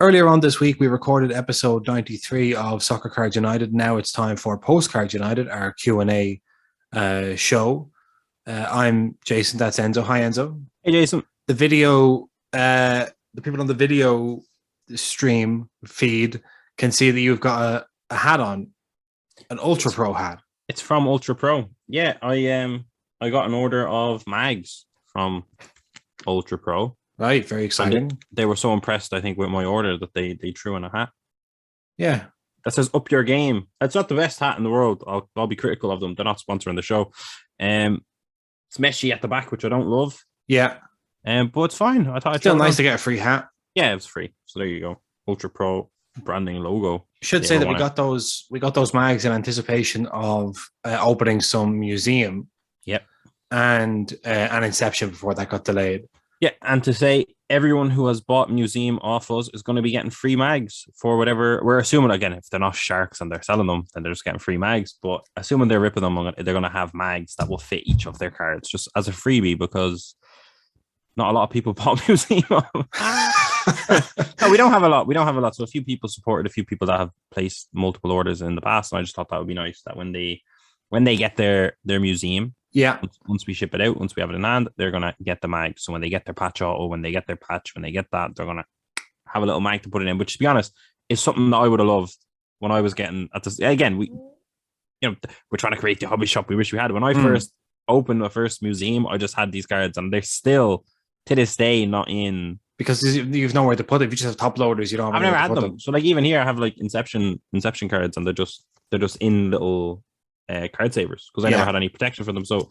Earlier on this week, we recorded episode 93 of Soccer Cards United. Now it's time for Postcards United, our Q&A show. I'm Jason. That's Enzo. Hi, Enzo. Hey, Jason. The people on the video stream feed can see that you've got a hat on, an Ultra Pro hat. It's from Ultra Pro. Yeah, I got an order of mags from Ultra Pro. Right, very exciting. They were so impressed, I think, with my order that they threw in a hat. Yeah. That says "Up Your Game." It's not the best hat in the world. I'll be critical of them. They're not sponsoring the show. It's meshy at the back, which I don't love. Yeah. But it's fine. I thought it's still nice to get a free hat. Yeah, it was free. So there you go. Ultra Pro branding logo. Should say that we got those mags in anticipation of opening some museum. Yep. And an Inception before that got delayed. Yeah, and to say everyone who has bought museum off us is going to be getting free mags for whatever. We're assuming, again, if they're not sharks and they're selling them, then they're just getting free mags. But assuming they're ripping them, they're going to have mags that will fit each of their cards just as a freebie, because not a lot of people bought museum. No, we don't have a lot. So a few people supported a few people that have placed multiple orders in the past. And I just thought that would be nice that when they get their museum, yeah, once we ship it out, once we have it in hand, they're gonna get the mag. So when they get their patch auto, when they get their patch, when they get that, they're gonna have a little mag to put it in. Which, to be honest, is something that I would have loved when I was getting at this. Again, we're trying to create the hobby shop we wish we had. When I first opened my first museum, I just had these cards, and they're still to this day not in, because you've nowhere to put it. If you just have top loaders, you don't have. I've never had them. So like even here, I have like Inception cards, and they're just in little card savers, because I never had any protection for them. So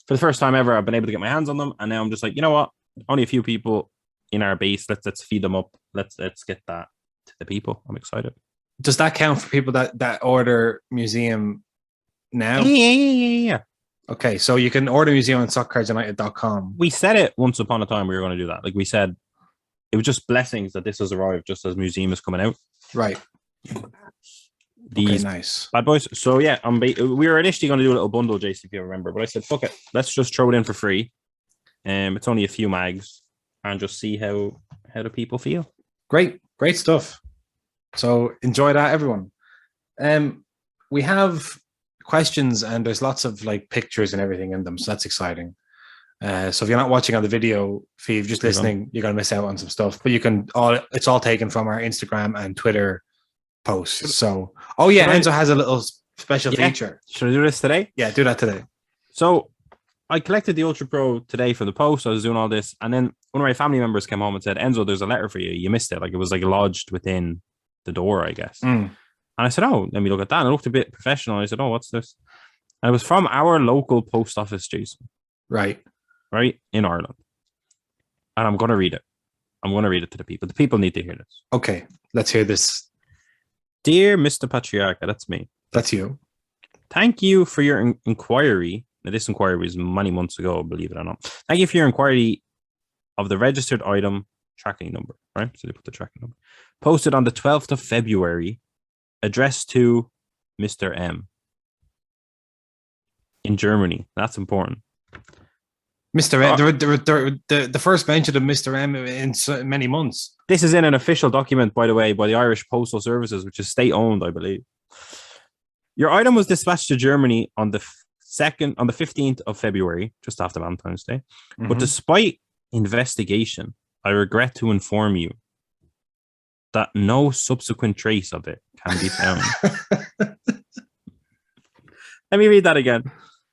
for the first time ever, I've been able to get my hands on them, and now I'm just like, you know what? Only a few people in our base. Let's feed them up. Let's get that to the people. I'm excited. Does that count for people that order museum now? Yeah. Okay, so you can order museum on soccercardsunited.com. We said it once upon a time we were going to do that. Like we said, it was just blessings that this has arrived just as museum is coming out. Right. These nice bad boys. So yeah, we were initially going to do a little bundle, Jason, if you remember, but I said, fuck it, let's just throw it in for free. It's only a few mags, and just see how the people feel. Great stuff. So enjoy that, everyone. We have questions, and there's lots of like pictures and everything in them, so that's exciting. So if you're not watching on the video feed, just listening, you're gonna miss out on some stuff. But it's all taken from our Instagram and Twitter posts. So Enzo has a little special feature. Should I do this today? Yeah, do that today. So I collected the Ultra Pro today for the post. I was doing all this, and then one of my family members came home and said, Enzo, there's a letter for you. You missed it. Like it was like lodged within the door, I guess. And I said, oh, let me look at that. And it looked a bit professional. I said, oh, what's this? And it was from our local post office, Jason. Right in Ireland. And I'm going to read it. I'm going to read it to the people. The people need to hear this. Okay, let's hear this. Dear Mr. Patriarcha, that's me. That's you. Thank you for your inquiry. Now, this inquiry was many months ago, believe it or not. Thank you for your inquiry of the registered item tracking number, right? So they put the tracking number. Posted on the 12th of February, addressed to Mr. M. in Germany. That's important. Mr. M, the first mention of Mr. M in so many months. This is in an official document, by the way, by the Irish Postal Services, which is state-owned, I believe. Your item was dispatched to Germany on the 15th of February, just after Valentine's Day. Mm-hmm. But despite investigation, I regret to inform you that no subsequent trace of it can be found. Let me read that again.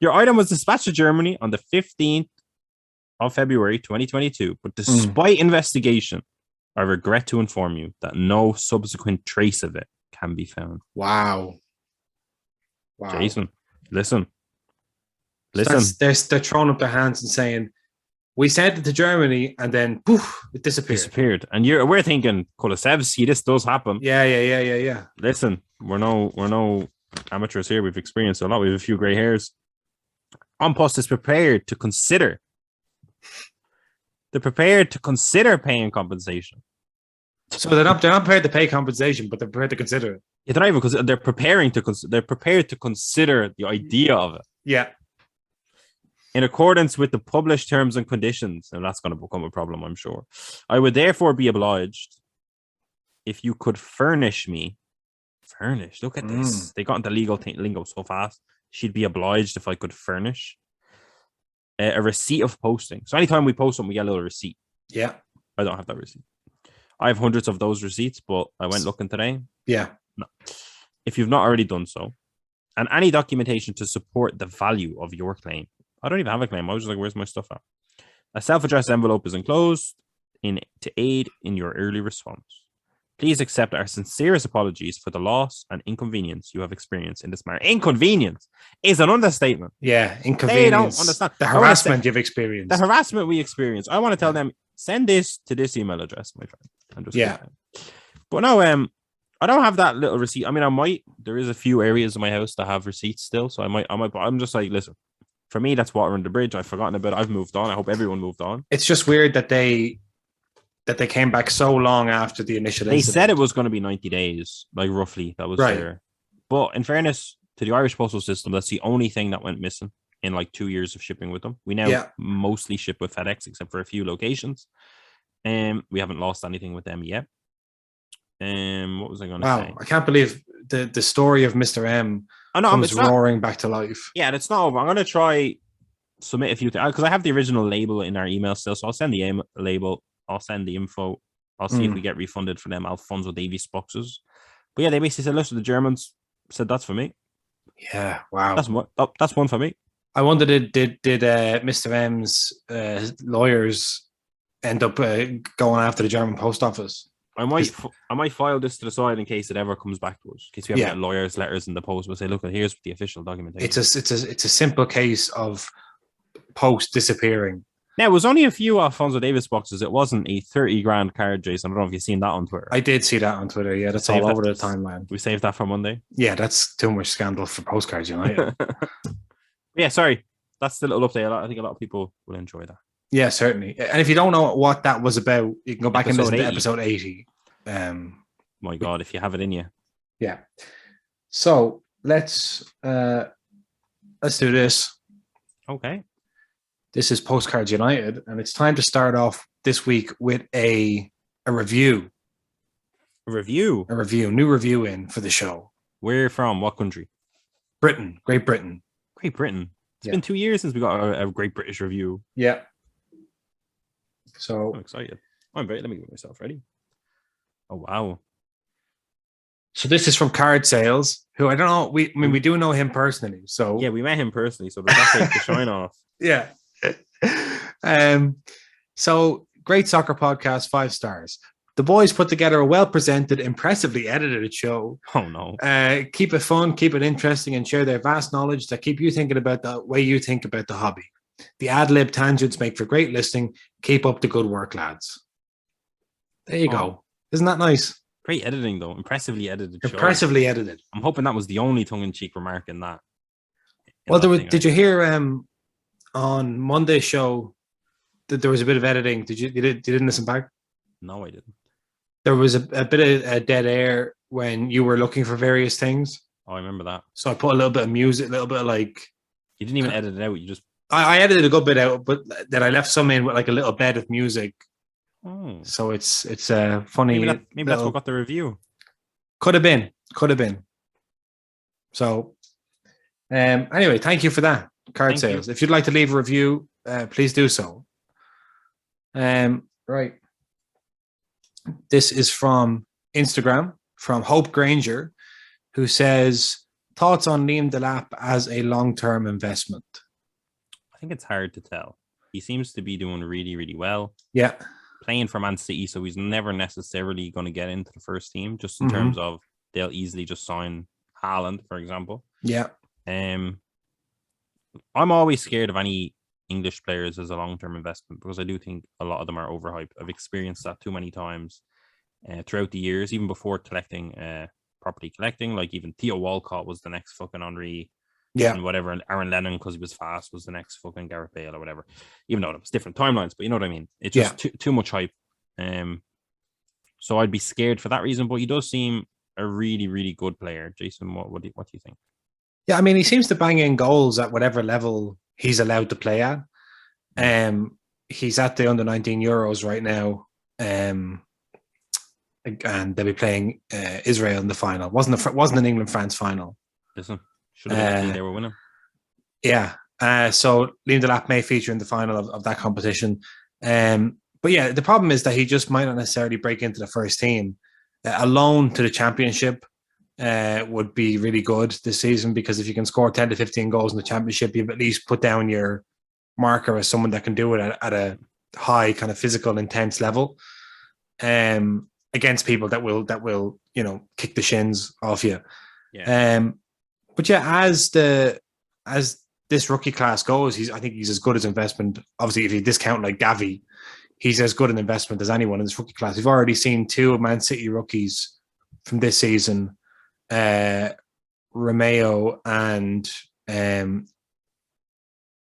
Your item was dispatched to Germany on the 15th of February 2022, but despite investigation, I regret to inform you that no subsequent trace of it can be found. Wow. Jason, listen. They're throwing up their hands and saying, we sent it to Germany, and then poof, it disappeared. And we're thinking, Kulusevski, this does happen. Yeah. Listen, we're no amateurs here. We've experienced a lot. We have a few grey hairs. OnPost is prepared to consider. They're prepared to consider paying compensation. So they're not prepared to pay compensation, but they're prepared to consider it. Yeah, they're not even because they're prepared to consider the idea of it. Yeah. In accordance with the published terms and conditions, and that's going to become a problem, I'm sure. I would therefore be obliged if you could furnish me, look at this. They got into legal lingo so fast. She'd be obliged if I could furnish a receipt of posting. So anytime we post something, we get a little receipt. Yeah. I don't have that receipt. I have hundreds of those receipts, but I went looking today. Yeah. No. If you've not already done so, and any documentation to support the value of your claim. I don't even have a claim. I was just like, where's my stuff at? A self-addressed envelope is enclosed to aid in your early response. Please accept our sincerest apologies for the loss and inconvenience you have experienced in this matter. Inconvenience is an understatement. Yeah, inconvenience. They don't understand. The harassment you've experienced. The harassment we experienced. I want to tell them, send this to this email address, my friend. I'm just kidding. But no, I don't have that little receipt. I mean, I might. There is a few areas of my house that have receipts still, so I might. But I'm just like, listen. For me, that's water under the bridge. I've forgotten about it. I've moved on. I hope everyone moved on. It's just weird that they came back so long after the initial incident. They said it was going to be 90 days, like roughly. That was there. But in fairness to the Irish postal system, that's the only thing that went missing in like 2 years of shipping with them. We now mostly ship with FedEx, except for a few locations. We haven't lost anything with them yet. What was I going to say? I can't believe the story of Mr. M comes roaring back to life. Yeah, it's not over. I'm going to try submit a few things because I have the original label in our email still. So I'll send the label. I'll send the info. I'll see if we get refunded for them Alfonso Davies boxes. But yeah, they basically said, listen, the Germans said that's for me. Yeah, wow. That's one for me. I wonder did Mr. M's lawyers end up going after the German post office? I might file this to the side in case it ever comes back to us. In case we ever get lawyers' letters in the post, we'll say, look, here's the official documentation. It's a simple case of post disappearing. Now, it was only a few Alfonso Davies boxes. It wasn't a 30 grand card, Jason. I don't know if you've seen that on Twitter. I did see that on Twitter. Yeah, that's all over the timeline. We saved that for Monday. Yeah, that's too much scandal for Postcards United. Yeah, sorry. That's the little update. I think a lot of people will enjoy that. Yeah, certainly. And if you don't know what that was about, you can go back and listen to episode 80. My God, if you have it in you. Yeah. So let's do this. Okay. This is Postcards United, and it's time to start off this week with a review. A review? A review. New review in for the show. Where from? What country? Britain. Great Britain. Great Britain. It's been 2 years since we got a Great British review. Yeah. So I'm excited. Let me get myself ready. Oh, wow. So this is from Card Sales, who I don't know. We do know him personally. So yeah, we met him personally. So does that take the shine off? Yeah. So great soccer podcast, 5 stars. The boys put together a well-presented, impressively edited show. Oh no! Keep it fun, keep it interesting, and share their vast knowledge that keep you thinking about the way you think about the hobby. The ad-lib tangents make for great listening. Keep up the good work, lads. There you go. Isn't that nice? Great editing, though. Impressively edited. Impressively edited. I'm hoping that was the only tongue-in-cheek remark in that. Well, did you hear on Monday's show that there was a bit of editing? You didn't listen back? No, I didn't. There was a bit of dead air when you were looking for various things. Oh, I remember that. So I put a little bit of music, a little bit of like... You didn't even edit it out. You just... I edited a good bit out, but then I left some in with like a little bed of music. Oh. So it's funny. Maybe that's what got the review. Could have been. So anyway, thank you for that. Card Sales. If you'd like to leave a review, please do so. Right. This is from Instagram, from Hope Granger, who says, thoughts on Liam Delap as a long-term investment? I think it's hard to tell. He seems to be doing really, really well. Yeah. Playing for Man City, so he's never necessarily going to get into the first team, just in terms of they'll easily just sign Haaland, for example. Yeah. I'm always scared of any English players as a long-term investment because I do think a lot of them are overhyped. I've experienced that too many times throughout the years, even before properly collecting. Like even Theo Walcott was the next fucking Henry. Yeah. And whatever. And Aaron Lennon, because he was fast, was the next fucking Gareth Bale or whatever. Even though it was different timelines, but you know what I mean? It's just too much hype. So I'd be scared for that reason, but he does seem a really, really good player. Jason, what do you think? Yeah, I mean, he seems to bang in goals at whatever level he's allowed to play at. He's at the under-19 Euros right now and they'll be playing Israel in the final. Wasn't an England France final. Listen, should have been lucky they were winning. Yeah. So Liam Delap may feature in the final of that competition. But yeah, the problem is that he just might not necessarily break into the first team. A loan to the championship would be really good this season, because if you can score 10 to 15 goals in the championship, you've at least put down your marker as someone that can do it at a high kind of physical, intense level, against people that will kick the shins off you. Yeah. But yeah, as this rookie class goes, I think he's as good as investment. Obviously, if you discount like Gavi, he's as good an investment as anyone in this rookie class. We've already seen two of Man City rookies from this season, Romeo and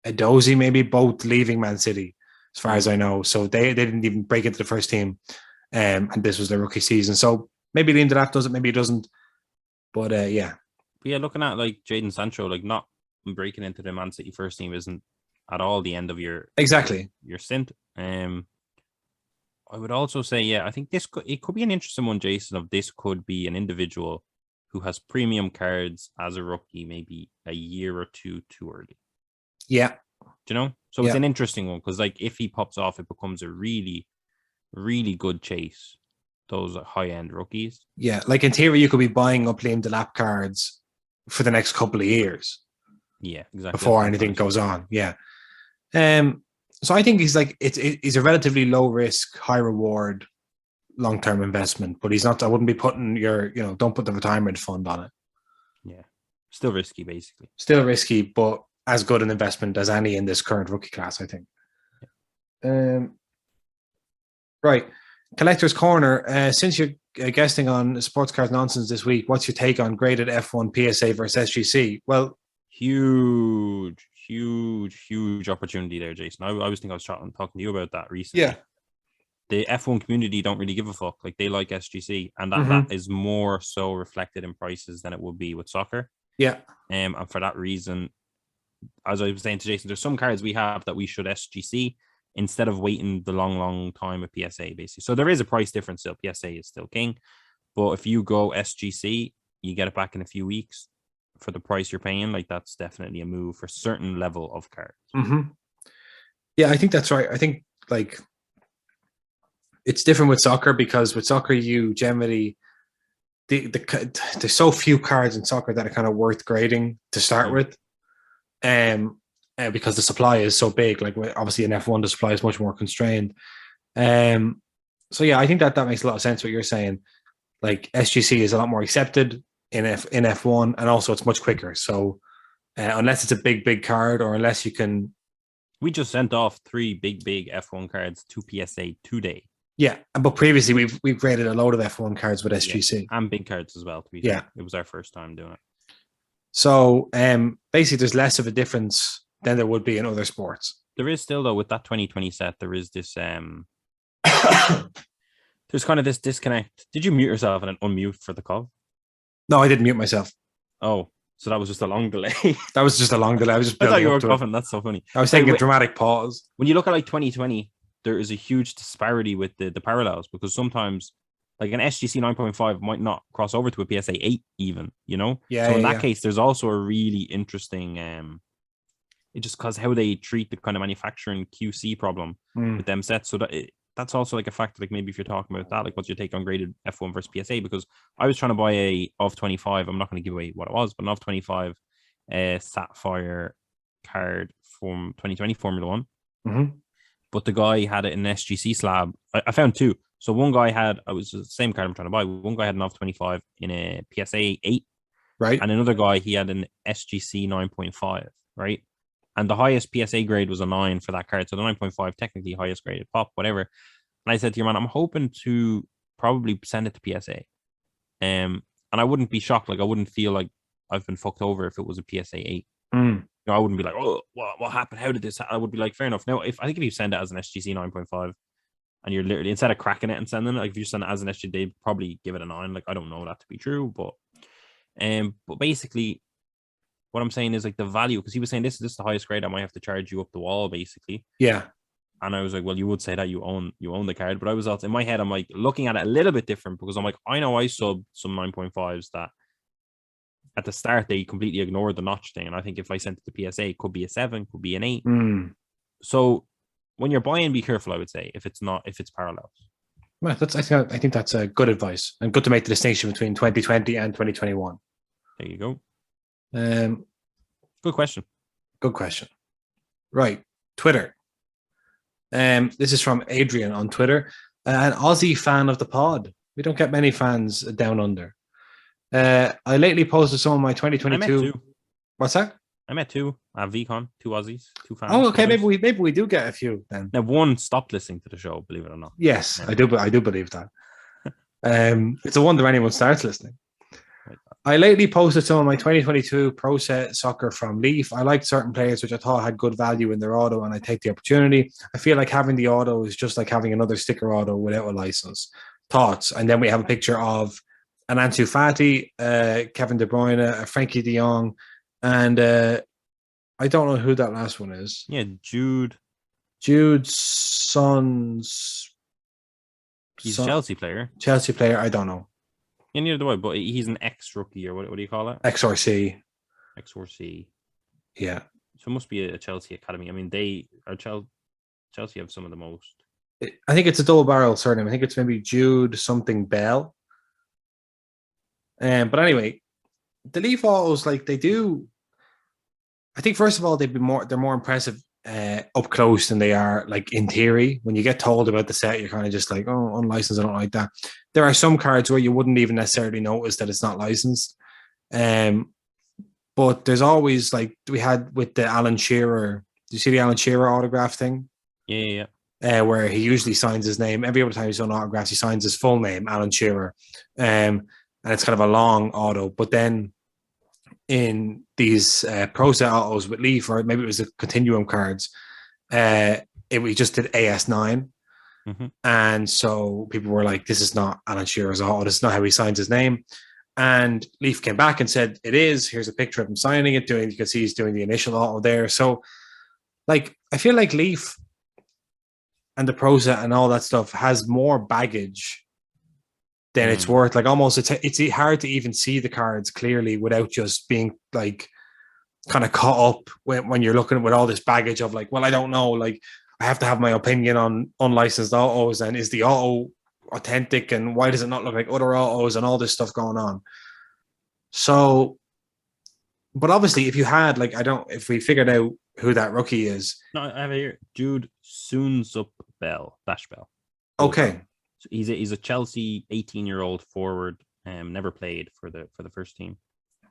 Edozie, maybe, both leaving Man City, as far as I know. So they didn't even break into the first team, and this was their rookie season. So maybe Liam Delap does it, maybe he doesn't. But yeah. But yeah, looking at like Jadon Sancho, like not breaking into the Man City first team isn't at all the end of your stint. I would also say, yeah, I think it could be an interesting one, Jason. Of this could be an individual who has premium cards as a rookie, maybe a year or two too early. Yeah, do you know? So it's an interesting one, because like if he pops off, it becomes a really, really good chase. Those high end rookies. Yeah, like in theory, you could be buying up Liam Delap cards for the next couple of years. Yeah, exactly. Before anything goes on. Yeah. So I think he's a relatively low risk, high reward, long term investment. But he's not. I wouldn't be putting don't put the retirement fund on it. Yeah, still risky, basically. Still risky, but as good an investment as any in this current rookie class, I think. Yeah. Right, Collector's Corner. Since you're guesting on Sports Cars Nonsense this week, what's your take on graded F1 PSA versus SGC? Well, huge opportunity there, Jason. I was thinking I was talking to you about that recently. Yeah. The F1 community don't really give a fuck. Like, they like SGC, and that is more so reflected in prices than it would be with soccer. Yeah. And for that reason, as I was saying to Jason, there's some cards we have that we should SGC instead of waiting the long time of PSA, basically. So there is a price difference still. PSA is still king. But if you go SGC, you get it back in a few weeks for the price you're paying. Like, that's definitely a move for a certain level of cards. Yeah, I think that's right. I think like it's different with soccer, because with soccer you generally there's so few cards in soccer that are kind of worth grading to start with, because the supply is so big. Like, obviously in F1 the supply is much more constrained. So yeah, I think that makes a lot of sense what you're saying. Like, SGC is a lot more accepted in F1, and also it's much quicker. So unless it's a big card, or unless you can. We just sent off 3 big F1 cards to PSA today. Yeah, but previously we've graded a load of F1 cards with SGC. Yeah, and big cards as well, to be fair. It was our first time doing it. So basically there's less of a difference than there would be in other sports. There is still, though, with that 2020 set, there is this there's kind of this disconnect. Did you mute yourself and then unmute for the call? No, I didn't mute myself. Oh, so that was just a long delay. That was just a long delay. I was just I thought you were coughing. That's so funny. I was taking a dramatic pause. When you look at like 2020, there is a huge disparity with the parallels, because sometimes like an SGC 9.5 might not cross over to a PSA 8 even, Yeah. So in that case, there's also a really interesting it just because how they treat the kind of manufacturing QC problem with them sets. So that's also like a factor. Like, maybe if you're talking about that, like, what's your take on graded F1 versus PSA? Because I was trying to buy a of 25. I'm not going to give away what it was, but an of 25 Sapphire card from 2020 Formula One. But the guy had it in an SGC slab. I found 2. So one guy had, it was the same card I'm trying to buy. One guy had an of 25 in a PSA 8. Right. And another guy, he had an SGC 9.5. Right. And the highest PSA grade was a 9 for that card. So the 9.5, technically highest graded pop, whatever. And I said to your man, I'm hoping to probably send it to PSA. And I wouldn't be shocked. Like, I wouldn't feel like I've been fucked over if it was a PSA 8. I wouldn't be like, oh, what happened? How did this happen? I would be like, fair enough. Now, I think if you send it as an SGC 9.5 and you're literally, instead of cracking it and sending it, like, if you send it as an SGC, they'd probably give it a 9. Like, I don't know that to be true, but basically, what I'm saying is like the value, because he was saying this is the highest grade, I might have to charge you up the wall, basically. Yeah. And I was like, well, you would say that you own the card, but I was also in my head, I'm like looking at it a little bit different because I'm like, I know I subbed some 9.5s that at the start they completely ignored the notch thing, and I think if I sent it to PSA, it could be a 7, could be an 8. So when you're buying, be careful. I would say if it's parallels. Well, I think that's a good advice and good to make the distinction between 2020 and 2021. There you go. Good question. Good question. Right, Twitter. This is from Adrian on Twitter, an Aussie fan of the pod. We don't get many fans down under. I lately posted some of my 2022. I met 2. What's that? I met 2 at VCon, 2 Aussies, 2 fans. Oh, okay. Maybe we do get a few then. Now, one stopped listening to the show, believe it or not. Yes, I do believe that. It's a wonder anyone starts listening. I lately posted some of my 2022 Pro Set soccer from Leaf. I liked certain players which I thought had good value in their auto, and I take the opportunity. I feel like having the auto is just like having another sticker auto without a license. Thoughts? And then we have a picture of an Ansu Fati, Kevin De Bruyne, a Frankie De Jong, and I don't know who that last one is. Yeah, Jude's son's. He's a Chelsea player. Chelsea player, I don't know. Yeah, neither do I, but he's an ex-rookie, or what do you call it? XRC. Yeah. So it must be a Chelsea academy. I mean, Chelsea have some of the most. I think it's a double barrel surname. I think it's maybe Jude something Bell. But anyway, the Leaf autos, like they do. I think first of all, they're more impressive up close than they are like in theory. When you get told about the set, you're kind of just like, oh, unlicensed, I don't like that. There are some cards where you wouldn't even necessarily notice that it's not licensed. But there's always, like we had with the Alan Shearer. Do you see the Alan Shearer autograph thing? Yeah. Where he usually signs his name. Every other time he's done autographs, he signs his full name, Alan Shearer. And it's kind of a long auto. But then in these Pro Set autos with Leaf, or maybe it was the Continuum cards, we just did AS9. Mm-hmm. And so people were like, this is not Alan Shearer's auto. This is not how he signs his name. And Leaf came back and said, it is. Here's a picture of him signing it. You can see he's doing the initial auto there. So, like, I feel like Leaf and the Pro Set and all that stuff has more baggage than it's worth. Like, almost it's hard to even see the cards clearly without just being like kind of caught up when you're looking with all this baggage of like, well, I don't know, like I have to have my opinion on unlicensed autos, and is the auto authentic, and why does it not look like other autos, and all this stuff going on. So, but obviously if you had like, if we figured out who that rookie is. No, I have it here. Jude Soonsup Bell. Okay. So he's a Chelsea 18-year-old forward, never played for the first team.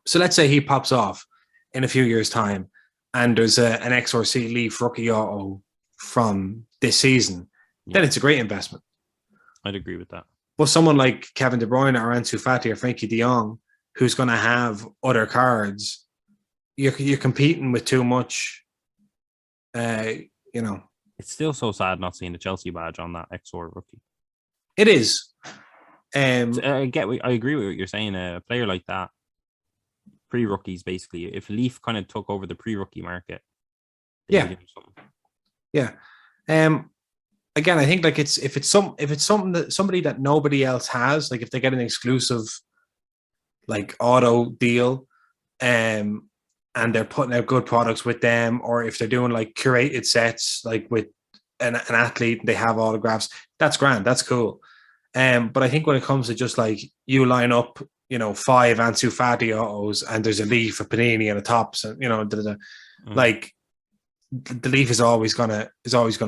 So let's say he pops off in a few years' time, and there's an XRC Leaf rookie auto from this season. Then it's a great investment. I'd agree with that. But someone like Kevin De Bruyne or Ansu Fati or Frankie De Jong, who's going to have other cards, you're competing with too much. It's still so sad not seeing the Chelsea badge on that XR rookie. It is. I agree with what you're saying. A player like that, pre-rookies basically. If Leaf kind of took over the pre-rookie market, yeah. Again, I think like if it's something that somebody that nobody else has, like if they get an exclusive like auto deal, and they're putting out good products with them, or if they're doing like curated sets, like with an athlete, they have autographs, that's grand, that's cool. But I think when it comes to just like you line up, 5 Ansu Fati autos and there's a Leaf, a Panini, and a Tops, and like the Leaf is always gonna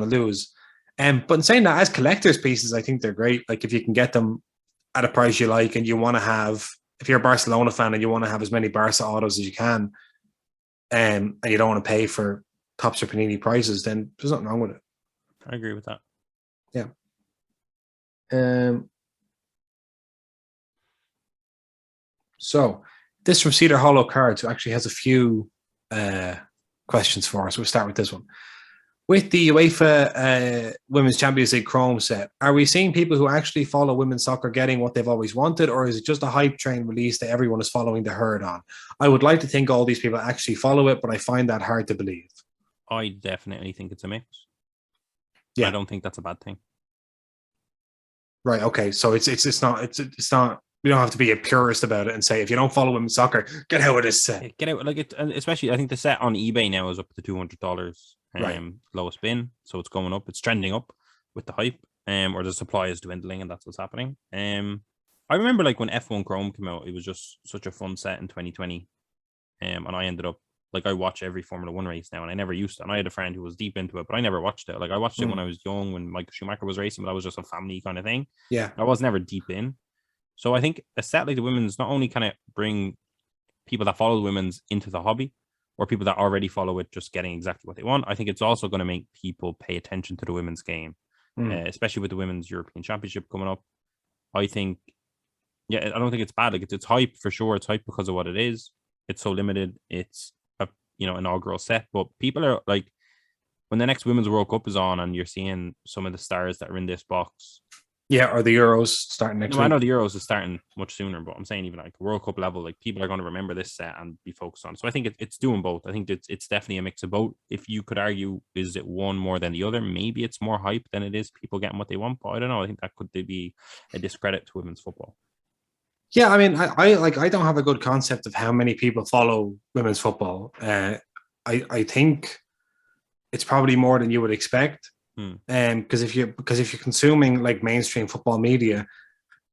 lose. But in saying that, as collector's pieces, I think they're great. Like if you can get them at a price you like, and you want to have, if you're a Barcelona fan and you want to have as many Barca autos as you can, and you don't want to pay for Tops or Panini prices, then there's nothing wrong with it. I agree with that. Yeah. So this from Cedar Hollow Cards, who actually has a few questions for us. We'll start with this one. With the UEFA Women's Champions League Chrome set, are we seeing people who actually follow women's soccer getting what they've always wanted, or is it just a hype train release that everyone is following the herd on? I would like to think all these people actually follow it, but I find that hard to believe. I definitely think it's a mix. Yeah. I don't think that's a bad thing. Right. Okay. So it's not. We don't have to be a purist about it and say if you don't follow women's soccer, get out of this set. Yeah, get out like it, and especially I think the set on eBay now is up to $200. Right. Lowest bin, so it's going up. It's trending up with the hype. Or the supply is dwindling, and that's what's happening. I remember like when F1 Chrome came out, it was just such a fun set in 2020. And I ended up like I watch every Formula One race now, and I never used to. And I had a friend who was deep into it, but I never watched it. Like I watched it when I was young, when Michael Schumacher was racing, but that was just a family kind of thing. Yeah. I was never deep in. So I think a set like the women's not only kind of bring people that follow the women's into the hobby, or people that already follow it just getting exactly what they want. I think it's also going to make people pay attention to the women's game, especially with the Women's European Championship coming up. I think, yeah, I don't think it's bad. Like it's hype for sure. It's hype because of what it is. It's so limited. It's a inaugural set, but people are like, when the next Women's World Cup is on, and you're seeing some of the stars that are in this box. Yeah, or the Euros starting next week. I know the Euros is starting much sooner, but I'm saying even like World Cup level, like people are going to remember this set and be focused on. So I think it's doing both. I think it's definitely a mix of both. If you could argue, is it one more than the other? Maybe it's more hype than it is people getting what they want, but I don't know. I think that could be a discredit to women's football. Yeah, I mean, I don't have a good concept of how many people follow women's football. I think it's probably more than you would expect. Because if you're consuming like mainstream football media,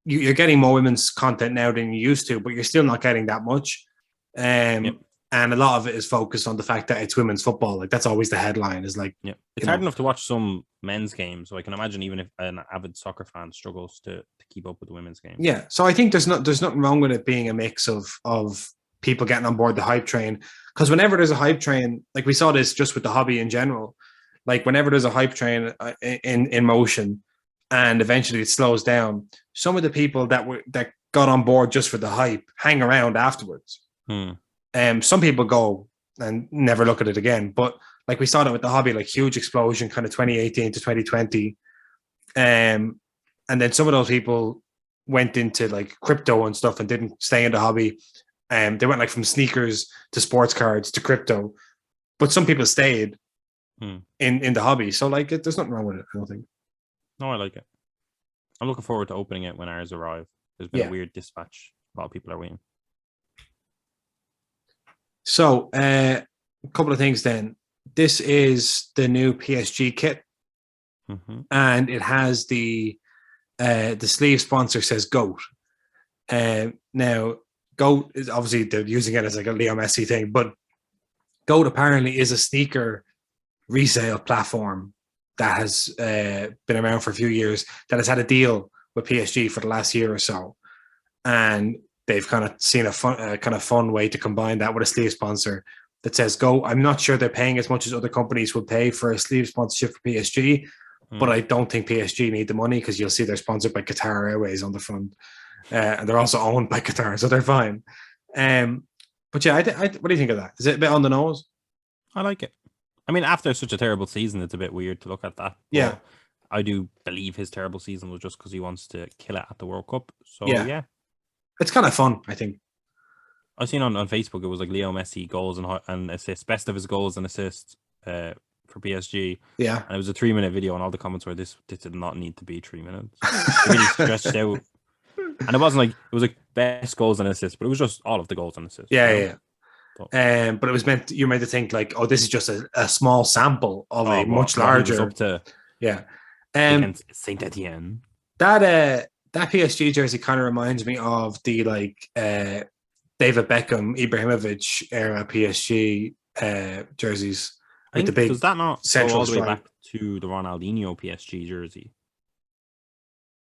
you're getting more women's content now than you used to, but you're still not getting that much. And a lot of it is focused on the fact that it's women's football. Like that's always the headline. Is like, it's hard enough to watch some men's games, so I can imagine even if an avid soccer fan struggles to keep up with the women's game. Yeah, so I think there's nothing wrong with it being a mix of people getting on board the hype train. Because whenever there's a hype train, like we saw this just with the hobby in general. Like whenever there's a hype train in motion, and eventually it slows down, some of the people that got on board just for the hype hang around afterwards. Some people go and never look at it again. But like we saw that with the hobby, like huge explosion, kind of 2018 to 2020, and then some of those people went into like crypto and stuff and didn't stay in the hobby. They went like from sneakers to sports cards to crypto, but some people stayed in the hobby. So like there's nothing wrong with it, I don't think. No, I like it. I'm looking forward to opening it when ours arrive. There's been a weird dispatch. A lot of people are waiting. So a couple of things then. This is the new PSG kit, and it has the sleeve sponsor says GOAT. Now GOAT is obviously they're using it as like a Leo Messi thing, but GOAT apparently is a sneaker resale platform that has been around for a few years, that has had a deal with PSG for the last year or so, and they've kind of seen a fun way to combine that with a sleeve sponsor that says GOAT. I'm not sure they're paying as much as other companies would pay for a sleeve sponsorship for PSG, but I don't think PSG need the money, because you'll see they're sponsored by Qatar Airways on the front, and they're also owned by Qatar, so they're fine. But yeah, what do you think of that? Is it a bit on the nose? I like it. I mean, after such a terrible season, it's a bit weird to look at that. Yeah. I do believe his terrible season was just because he wants to kill it at the World Cup. So, yeah. It's kind of fun, I think. I've seen on Facebook, it was like Leo Messi goals and assists, best of his goals and assists for PSG. Yeah. And it was a 3-minute video, and all the comments were, this did not need to be 3 minutes. It really stretched out. And it wasn't like, it was like best goals and assists, but it was just all of the goals and assists. Yeah. But it was you're meant to think like, oh, this is just a small sample of a much larger. Up to Saint Etienne. That PSG jersey kind of reminds me of the like David Beckham, Ibrahimovic era PSG jerseys. Like the big, does that not central go all the way stripe back to the Ronaldinho PSG jersey?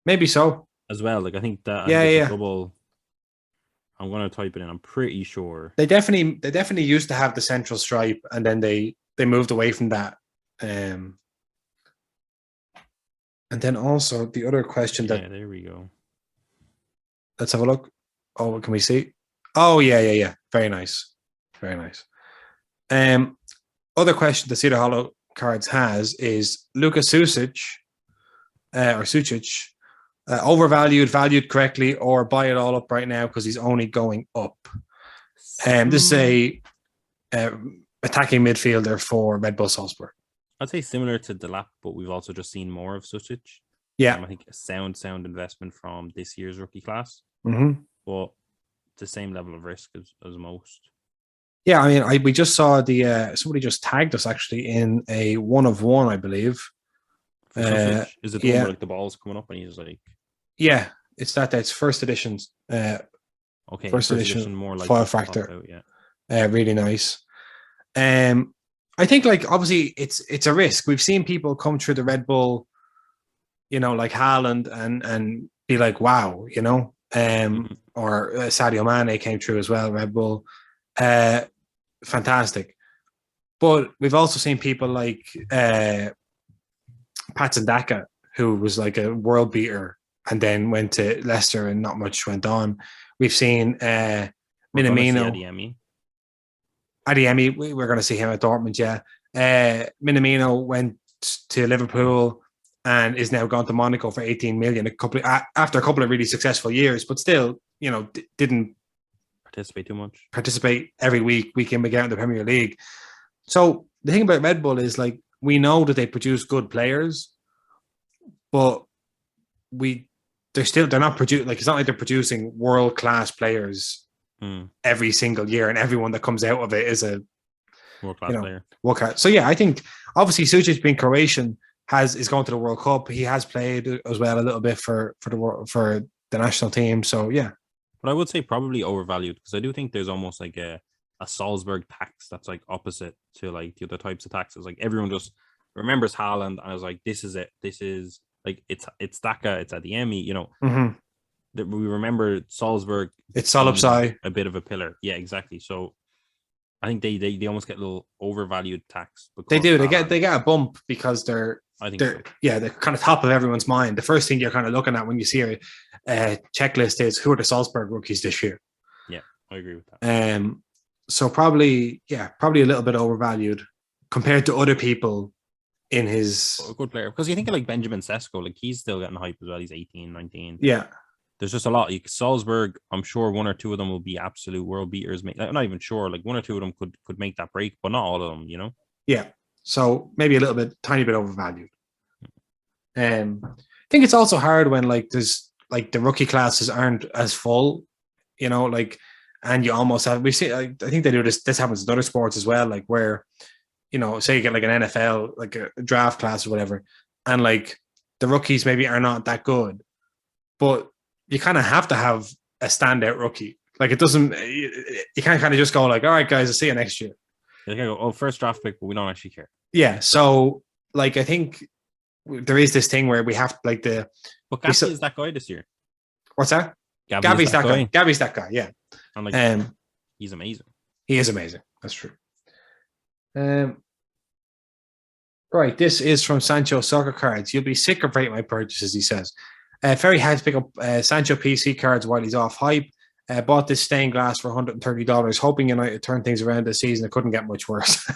Maybe so as well. Like I think that double. I'm going to type it in. I'm pretty sure they definitely used to have the central stripe, and then they moved away from that. And then also the other question there we go. Let's have a look. Oh, what can we see? Oh, yeah. Very nice. Other question the Cedar Hollow cards has is Luka Sucic, overvalued, valued correctly, or buy it all up right now because he's only going up. This is a attacking midfielder for Red Bull Salzburg. I'd say similar to the lap, but we've also just seen more of such. Yeah. I think a sound investment from this year's rookie class, Mm-hmm. but the same level of risk as most. Yeah, I mean, we just saw the somebody just tagged us actually in a 1 of 1, I believe. For Susic, is it the one Yeah, where like the ball's coming up and he's like, yeah, it's that. That's first edition. okay, First first edition edition more foil likely to pop factor. out, yeah. Really nice. I think like obviously it's a risk. We've seen people come through the Red Bull, like Haaland and be like, wow, or Sadio Mane came through as well, Red Bull. Fantastic. But we've also seen people like Patson Daka, who was like a world beater and then went to Leicester and not much went on. We've seen We're gonna see Minamino. Adeyemi, we're going to see him at Dortmund, yeah. Minamino went to Liverpool and is now gone to Monaco for 18 million after a couple of really successful years, but still, didn't participate every week in, week out in the Premier League. So the thing about Red Bull is like we know that they produce good players, but they're not producing, like it's not like they're producing world class players every single year, and everyone that comes out of it is a world class player. World class. So yeah, I think obviously Sucic being Croatian is going to the World Cup. He has played as well a little bit for the national team. So yeah, but I would say probably overvalued because I do think there's almost like a Salzburg tax that's like opposite to like the other types of taxes. Like everyone just remembers Haaland and I was like, this is it. This is like it's Daka, it's Adeyemi, Mm-hmm. That we remember Salzburg. It's Solopsai, a bit of a pillar. Yeah, exactly. So I think they almost get a little overvalued tax. They do. They get a bump because they're so. They're kind of top of everyone's mind. The first thing you're kind of looking at when you see a checklist is who are the Salzburg rookies this year. Yeah, I agree with that. So probably a little bit overvalued compared to other people in his. A good player because you think of like Benjamin Sesko, like he's still getting hype as well. He's 18, 19. Yeah. There's just a lot. Like Salzburg, I'm sure one or two of them will be absolute world beaters. I'm not even sure. Like one or two of them could make that break, but not all of them, Yeah. So maybe a tiny bit overvalued. I think it's also hard when like there's like the rookie classes aren't as full, and you almost have. We see. I think they do this. This happens in other sports as well, like where, say you get like an NFL, like a draft class or whatever, and like the rookies maybe are not that good, but you kind of have to have a standout rookie. Like it doesn't, you can't kind of just go like, all right, guys, I'll see you next year. You can go, first draft pick, but we don't actually care. Yeah. So like, I think there is this thing where we have like But Gavi is that guy this year. What's that? Gavi's that guy. Gavi's that guy. Yeah. And like, he's amazing. He is amazing. That's true. Right. This is from Sancho Soccer Cards. You'll be sick of rating my purchases, he says. Very hard to pick up Sancho PC cards while he's off hype. Bought this stained glass for $130, hoping United turn things around this season. It couldn't get much worse.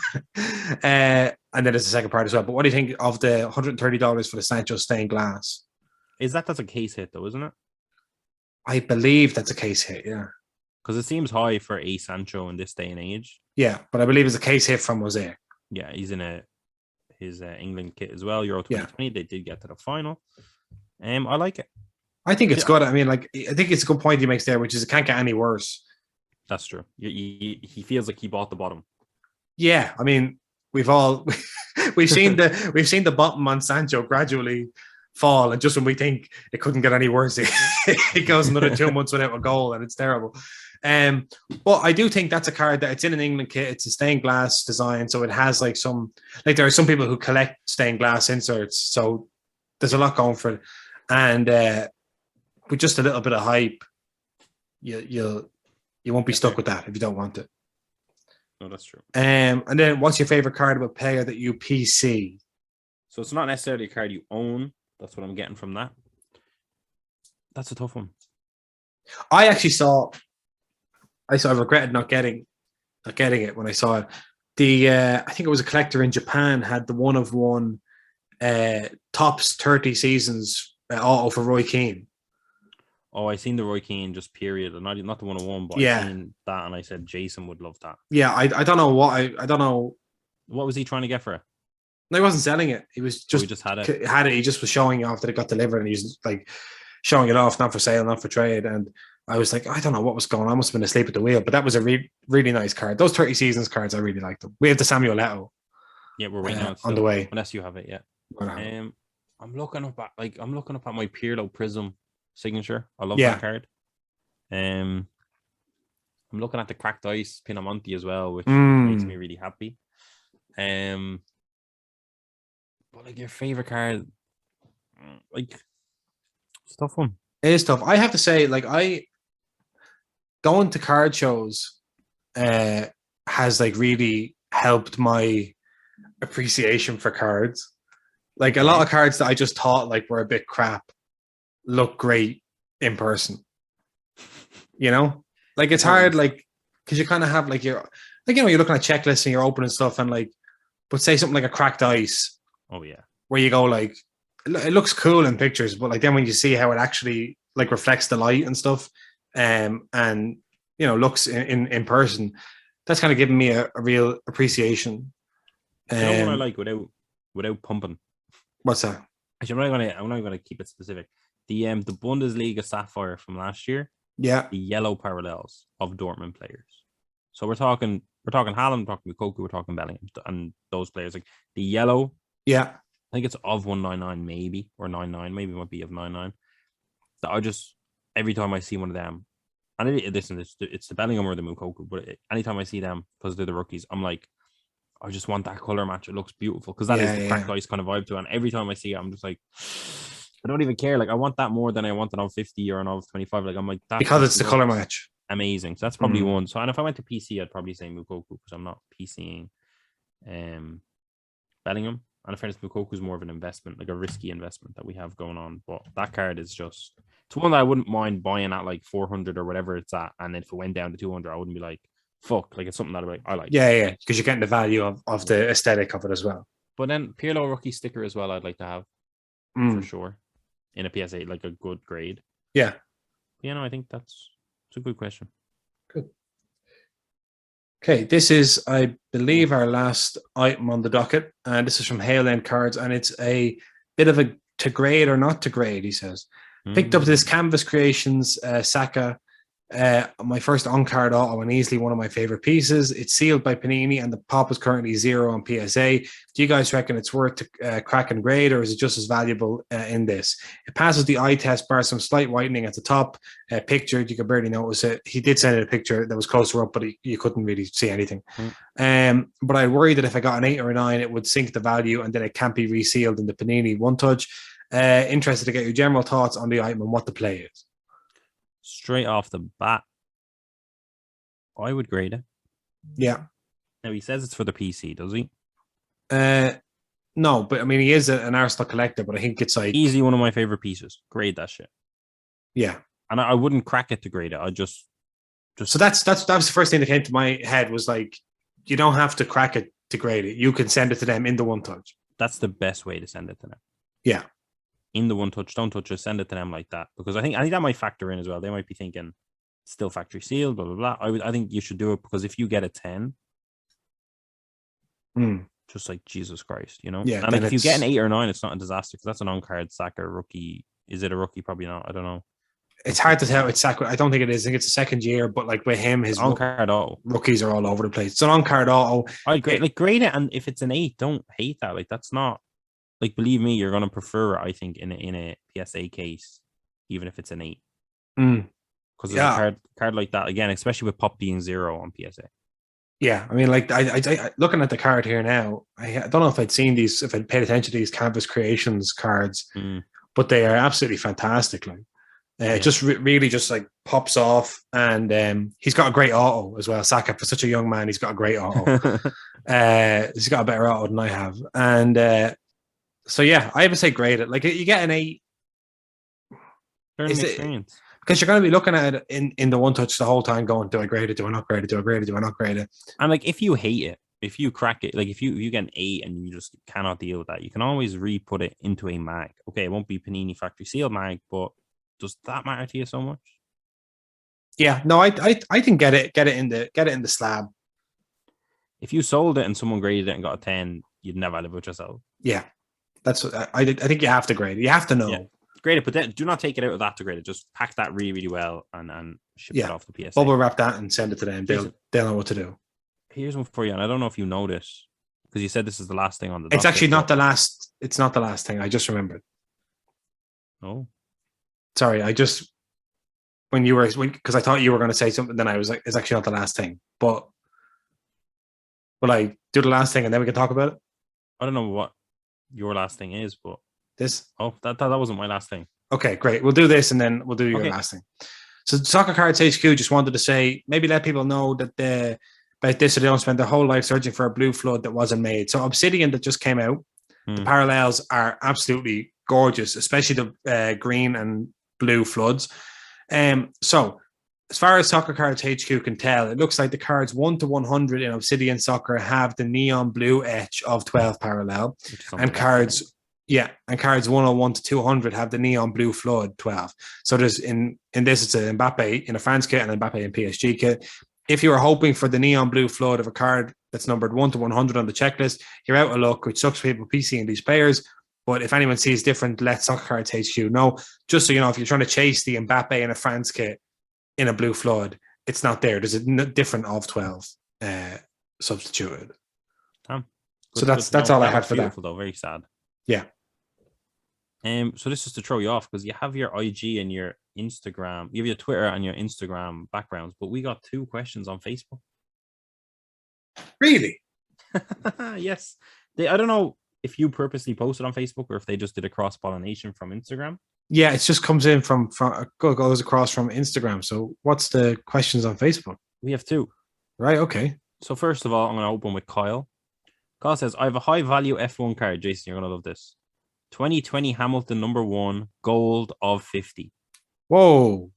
And then there's the second part as well. But what do you think of the $130 for the Sancho stained glass? That's a case hit though, isn't it? I believe that's a case hit, yeah. Because it seems high for a Sancho in this day and age. Yeah, but I believe it's a case hit from Mosaic. Yeah, he's in his England kit as well. Euro 2020, They did get to the final. I like it. I think it's good. I mean, like, I think it's a good point he makes there, which is it can't get any worse. That's true. He feels like he bought the bottom. Yeah, I mean, we've seen the bottom on Sancho gradually fall, and just when we think it couldn't get any worse, it goes another 2 months without a goal, and it's terrible. But I do think that's a card that it's in an England kit. It's a stained glass design, so it has like there are some people who collect stained glass inserts, so there's a lot going for it. And with just a little bit of hype, you won't be stuck with that if you don't want it. No, that's true. And then what's your favorite card of a player that you PC? So it's not necessarily a card you own. That's what I'm getting from that. That's a tough one. I regretted not getting it when I saw it. I think it was a collector in Japan had the 1 of 1 tops 30 seasons auto for Roy Keane. Oh, I seen the Roy Keane just period, and not the 101, but yeah. I seen that, and I said Jason would love that. Yeah, I don't know what I don't know. What was he trying to get for it? No, he wasn't selling it. He was So we just just had it. had it. He just was showing off that it got delivered, and he's like showing it off, not for sale, not for trade. And I was like, I don't know what was going on. I must have been asleep at the wheel. But that was a really nice card. Those 30 seasons cards, I really liked them. We have the Samuel Eto'o. Yeah, we're waiting on it on still, the way. unless you have it yet. I'm looking up at my Pirlo Prism signature. I love that card. I'm looking at the cracked ice Pinamonti as well, which makes me really happy. But like your favorite card, like it's a tough one. It is tough. I have to say, like I going to card shows has like really helped my appreciation for cards. Like a lot of cards that I just thought like were a bit crap look great in person. You know, like it's hard, like because you kind of have like you're looking at checklists and you're opening stuff and like, but say something like a cracked ice. Oh yeah, where you go like it looks cool in pictures, but like then when you see how it actually like reflects the light and stuff, and looks in person, that's kind of given me a real appreciation. You know what I like without pumping. What's that? Actually, I'm not gonna keep it specific. The Bundesliga Sapphire from last year. Yeah. The yellow parallels of Dortmund players. So we're talking Haaland, we're talking Lukaku, we're talking Bellingham, and those players. Like the yellow. Yeah. I think it's of 199 maybe, or 99, maybe it might be of 99. That I just every time I see one of them, and it's the Bellingham or the Lukaku, but anytime I see them because they're the rookies, I'm like, I just want that color match. It looks beautiful because that is the cracked ice kind of vibe to it. And every time I see it, I'm just like, I don't even care. Like I want that more than I want an of 50 or an of 25. Like I'm like that because it's the color match. Amazing. So that's probably one. So and if I went to PC, I'd probably say Lukaku because I'm not PCing Bellingham. And in fairness, Lukaku is more of an investment, like a risky investment that we have going on. But that card is just it's one that I wouldn't mind buying at like 400 or whatever it's at. And if it went down to 200, I wouldn't be like, fuck. Like it's something that I like. Yeah, because you're getting the value of the aesthetic of it as well. But then Pirlo rookie sticker as well, I'd like to have for sure in a PSA, like a good grade. Yeah. I think it's a good question. Good. Okay, this is, I believe, our last item on the docket, and this is from Hale End Cards, and it's a bit of a to grade or not to grade, he says. Picked up this Canvas Creations Saka, my first on-card auto and easily one of my favorite pieces. It's sealed by Panini and the pop is currently 0 on PSA. Do you guys reckon it's worth to crack and grade, or is it just as valuable in this? It passes the eye test, bar some slight whitening at the top. Pictured, you could barely notice it. He did send it a picture that was closer up, but you couldn't really see anything. But I worry that if I got an 8 or a 9, it would sink the value and then it can't be resealed in the Panini One Touch. Interested to get your general thoughts on the item and what the play is. Straight off the bat, I would grade it. Yeah. Now he says it's for the PC, does he? No, but I mean he is an Arsenal collector, but I think it's like easily one of my favorite pieces. Grade that shit. Yeah, and I wouldn't crack it to grade it. I just. So that was the first thing that came to my head was like, you don't have to crack it to grade it. You can send it to them in the One Touch. That's the best way to send it to them. Yeah. In the One Touch, don't touch it, send it to them like that. Because I think that might factor in as well. They might be thinking, still factory sealed, blah, blah, blah. I think you should do it because if you get a 10, just like Jesus Christ, Yeah. And like if you get an 8 or 9, it's not a disaster because that's an on-card Saka rookie. Is it a rookie? Probably not. I don't know. It's hard to tell. It's Saka. I don't think it is. I think it's a second year, but like with him, his on-card auto. Rookies are all over the place. It's an on-card auto. I grade it, and if it's an 8, don't hate that. Like that's not. Like, believe me, you're going to prefer, I think, in a PSA case, even if it's an 8. Because there's a card like that, again, especially with pop being 0 on PSA. Yeah, I mean, like, I looking at the card here now, I don't know if I'd seen these, if I'd paid attention to these Canvas Creations cards, but they are absolutely fantastic. Like, it just really just like pops off, and he's got a great auto as well. Saka, for such a young man, he's got a great auto. He's got a better auto than I have, and so yeah, I would say grade it. Like you get an 8. Experience. Because you're going to be looking at it in the One Touch the whole time going, do I grade it? Do I not grade it? Do I grade it? Do I not grade it? And like if you hate it, if you crack it, like if you get an 8 and you just cannot deal with that, you can always re-put it into a mag. Okay, it won't be Panini factory sealed mag, but does that matter to you so much? Yeah, no, I think get it in the slab. If you sold it and someone graded it and got a 10, you'd never live with yourself. Yeah, that's what I think you have to grade it. You have to know. Yeah. Grade it, but then do not take it out of that to grade it. Just pack that really, really well and ship it off the PSA. Bubble wrap that and send it to them. They'll know what to do. Here's one for you, and I don't know if you know this because you said this is the last thing on the. It's actually not the last. It's not the last thing. I just remembered. Oh, sorry. I just when you were because I thought you were going to say something. Then I was like, it's actually not the last thing. But will I do the last thing and then we can talk about it? I don't know what your last thing is, but this. Oh, that wasn't my last thing. Okay, great. We'll do this and then we'll do your last thing. So Soccer Cards HQ just wanted to say, maybe let people know that about this so they don't spend their whole life searching for a blue flood that wasn't made. So Obsidian that just came out, the parallels are absolutely gorgeous, especially the green and blue floods. So as far as Soccer Cards HQ can tell, it looks like the cards 1 to 100 in Obsidian Soccer have the neon blue etch of 12 parallel, and cards 101 to 200 have the neon blue flood 12. So there's in this it's an Mbappe in a France kit and an Mbappe in PSG kit. If you were hoping for the neon blue flood of a card that's numbered 1 to 100 on the checklist, you're out of luck, which sucks for people PCing these players. But if anyone sees different, let Soccer Cards HQ know. Just so you know, if you're trying to chase the Mbappe in a France kit in a blue flood, it's not there. There's a different of 12 substituted. So that's all I had for that. Though, very sad. Yeah. So this is to throw you off because you have your IG and your Instagram, you have your Twitter and your Instagram backgrounds, but we got 2 questions on Facebook. Really? Yes. I don't know if you purposely posted on Facebook or if they just did a cross-pollination from Instagram. Yeah, it just comes in from goes across from Instagram. So what's the questions on Facebook? We have 2. Right, okay. So first of all, I'm going to open with Kyle. Kyle says, I have a high-value F1 card. Jason, you're going to love this. 2020 Hamilton #1 gold of 50. Whoa.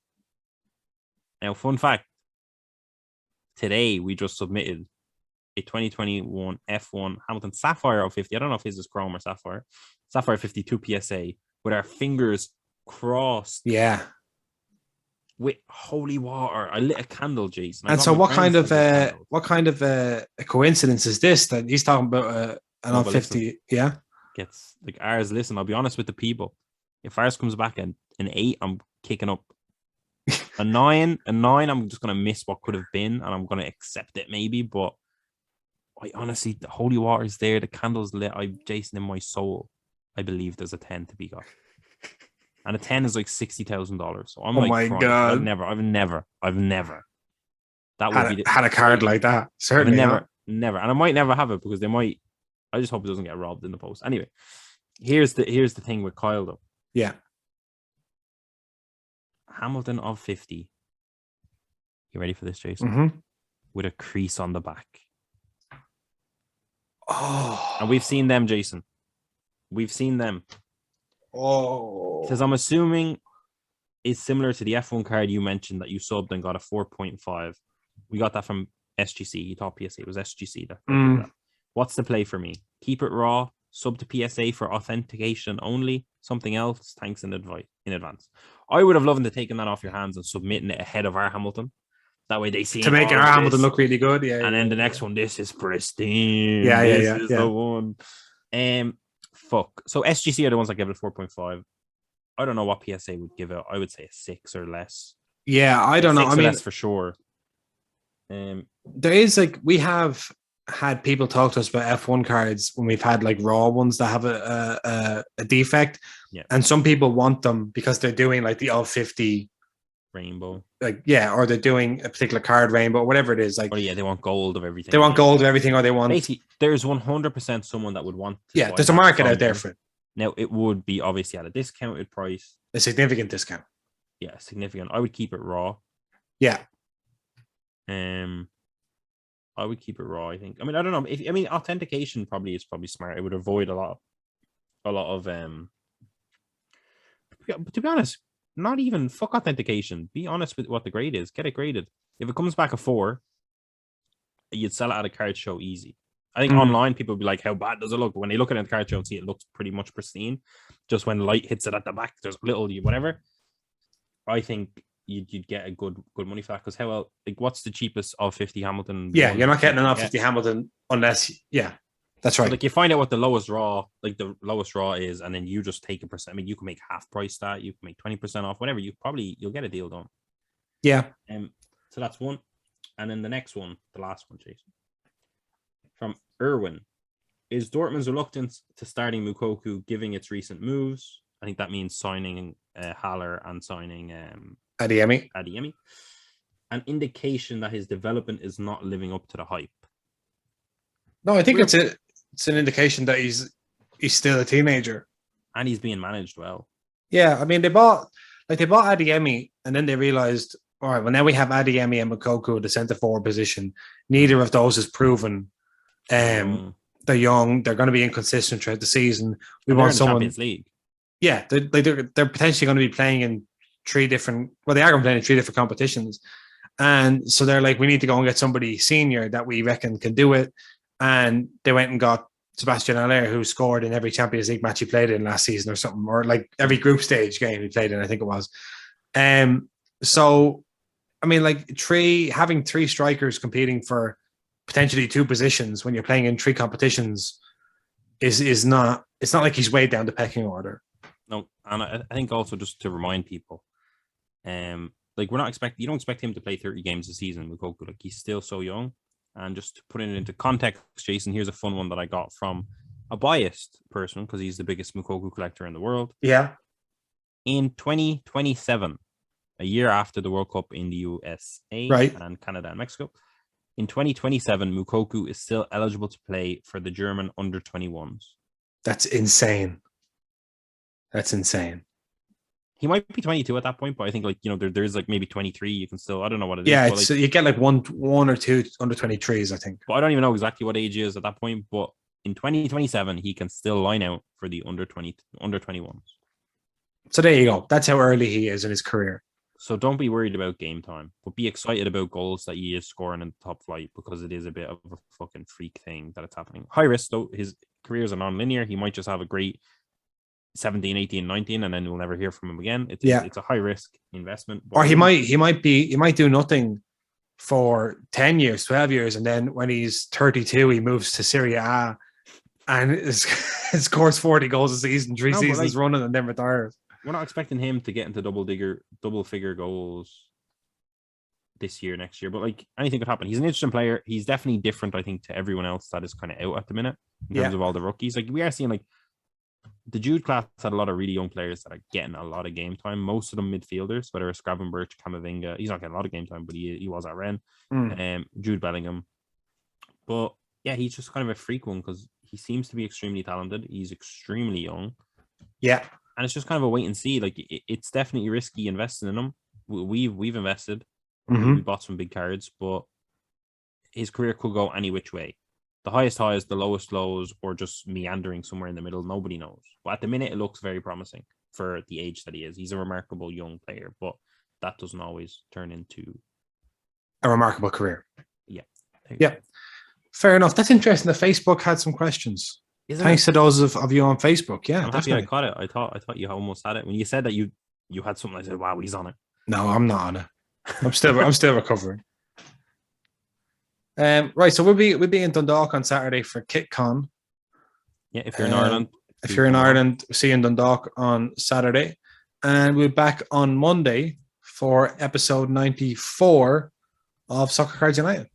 Now, fun fact. Today, we just submitted a 2021 F1 Hamilton Sapphire of 50. I don't know if his is Chrome or Sapphire. Sapphire 52 PSA with our fingers crossed. Yeah. With holy water. I lit a candle, Jason. And so what kind of a coincidence is this that he's talking about an 50? Listen, yeah. Gets like ours. Listen, I'll be honest with the people. If ours comes back in an 8, I'm kicking up. A 9, I'm just gonna miss what could have been, and I'm gonna accept it maybe. But I honestly, the holy water is there. The candles lit. Jason, in my soul, I believe there's a 10 to be got, and a 10 is like $60,000. So I'm my God, I've never. That would be had a card like that. Certainly, never, and I might never have it because they might. I just hope it doesn't get robbed in the post. Anyway, here's the thing with Kyle though. Yeah. Hamilton of 50. You ready for this, Jason? Mm-hmm. With a crease on the back. Oh. And we've seen them, Jason. We've seen them. Oh. Because I'm assuming it's similar to the F1 card you mentioned that you subbed and got a 4.5. We got that from SGC. You thought PSA. It was SGC that did that. What's the play for me? Keep it raw, sub to PSA for authentication only. Something else? Thanks in advance. I would have loved to taken that off your hands and submitting it ahead of our Hamilton. That way they see to make our Hamilton look really good. Yeah. And then the next one, this is pristine. Yeah. This is the one. Fuck. So SGC are the ones that give it a 4.5. I don't know what PSA would give it. I would say a 6 or less. Yeah, I don't know. I mean, less for sure. There is we have had people talk to us about F1 cards when we've had raw ones that have a defect. Yeah. And some people want them because they're doing the all 50 rainbow. Or they're doing a particular card rainbow, whatever it is. They want gold of everything. They want gold of everything, or they want basically there's 100% someone that would want there's a market out there for it. Now it would be obviously at a discounted price. A significant discount. Yeah, significant. I would keep it raw. Yeah. I would keep it raw, I think. I mean, I don't know. Authentication is probably smart. It would avoid a lot of to be honest, not even fuck authentication. Be honest with what the grade is. Get it graded. If it comes back a 4, you'd sell it at a card show easy. I think online people would be like, how bad does it look? But when they look at it at the card show and see it looks pretty much pristine. Just when light hits it at the back, there's a little whatever. I think you'd get a good money for that, because what's the cheapest of 50 Hamilton? Yeah, you're not getting an off 50 Hamilton unless That's So right. like you find out what the lowest raw is, and then you just take a percent. I mean, you can make half price that, you can make 20% off, whatever. You'll get a deal done. Yeah. So that's one. And then the next one, the last one, Jason. From Irwin. Is Dortmund's reluctance to starting Mukoku giving its recent moves? I think that means signing Haller and signing Adeyemi. an indication that his development is not living up to the hype. No, I think it's an indication that he's still a teenager. And he's being managed well. Yeah, I mean they bought Adeyemi, and then they realized, all right, well now we have Adeyemi and Mukoku at the centre forward position. Neither of those is proven. They're young. They're going to be inconsistent throughout the season. We want someone. Champions League. Yeah, they're potentially going to be playing in three different. Well, they are going to play in three different competitions, and so they're like, we need to go and get somebody senior that we reckon can do it. And they went and got Sebastian Haller, who scored in every Champions League match he played in last season or something, or like every group stage game he played in, I think it was. So, I mean, like having three strikers competing for potentially two positions when you're playing in three competitions is not. It's not like he's way down the pecking order. No, and I think also just to remind people, like you don't expect him to play 30 games a season with Mukoku. Like he's still so young. And just to put it into context, Jason, here's a fun one that I got from a biased person because he's the biggest Mukoku collector in the world. Yeah. In 2027, a year after the World Cup in the USA and Canada and Mexico, in 2027, Mukoku is still eligible to play for the German under-21s. That's insane. That's insane. He might be 22 at that point, but I think there's like maybe 23. You can still, I don't know what it is. Yeah, so you get like one or two under 23s, I think. But I don't even know exactly what age he is at that point. But in 2027, he can still line out for the under 21s. So there you go. That's how early he is in his career. So don't be worried about game time, but be excited about goals that he is scoring in the top flight because it is a bit of a fucking freak thing that it's happening. High risk though. His careers are non-linear. He might just have a great 17, 18, 19, and then we'll never hear from him again. It's a high risk investment. Or he might do nothing for 10 years, 12 years, and then when he's 32, he moves to Serie A and scores 40 goals a season, three seasons running, and then retires. We're not expecting him to get into double figure goals this year, next year, but like anything could happen. He's an interesting player. He's definitely different, I think, to everyone else that is kind of out at the minute in terms of all the rookies. Like we are seeing like the Jude class had a lot of really young players that are getting a lot of game time. Most of them midfielders, whether it's Gravenberch, Camavinga. He's not getting a lot of game time, but he was at Rennes. Jude Bellingham. But yeah, he's just kind of a freak one because he seems to be extremely talented. He's extremely young. Yeah. And it's just kind of a wait and see. Like it's definitely risky investing in him. We've invested. We bought some big cards, but his career could go any which way. The highest highs, the lowest lows, or just meandering somewhere in the middle. Nobody knows. But at the minute, it looks very promising for the age that he is. He's a remarkable young player, but that doesn't always turn into a remarkable career. Yeah. Yeah. Fair enough. That's interesting. The Facebook had some questions. Thanks to those of you on Facebook. Yeah, I'm happy I caught it. I thought you almost had it. When you said that you had something, I said, wow, he's on it. No, I'm not on it. I'm still recovering. Right, so we'll be in Dundalk on Saturday for KitCon. Yeah, if you're in Ireland. If you're in Ireland, see you in Dundalk on Saturday. And we'll be back on Monday for episode 94 of Soccer Cards United.